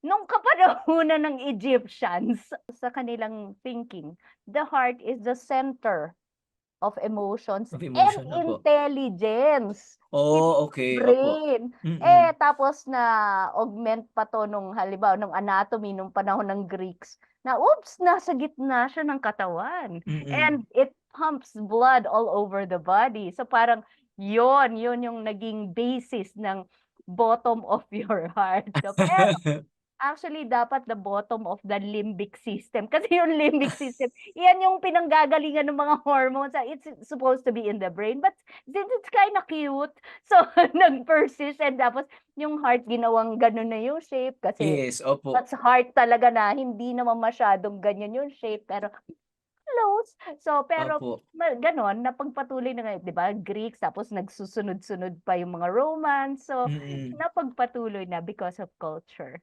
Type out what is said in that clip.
nung kapanahunan ng Egyptians, sa kanilang thinking, the heart is the center of emotions Of and emotion, opo. intelligence. Hindi Oh, okey, opo. brain. Mm. Tapos na-augment pa 'to nung halimbawa nung anatomy nung panahon ng Greeks na oops, nasa gitna siya ng katawan Mm. and it pumps blood all over the body. So parang yun yung naging basis ng bottom of your heart. So pero actually, dapat the bottom of the limbic system. Kasi yung limbic system, yan yung pinanggagalingan ng mga hormones. It's supposed to be in the brain. But since it's kind of cute, so nag-persist. And tapos yung heart, ginawang ganun na yung shape. Kasi Yes, opo. that's heart talaga na hindi naman masyadong ganyan yung shape. Pero close. So, pero Opo. gano'n, napagpatuloy na ngayon, 'di ba, Greeks, tapos nagsusunod-sunod pa yung mga Romans. So, Mm. napagpatuloy na because of culture.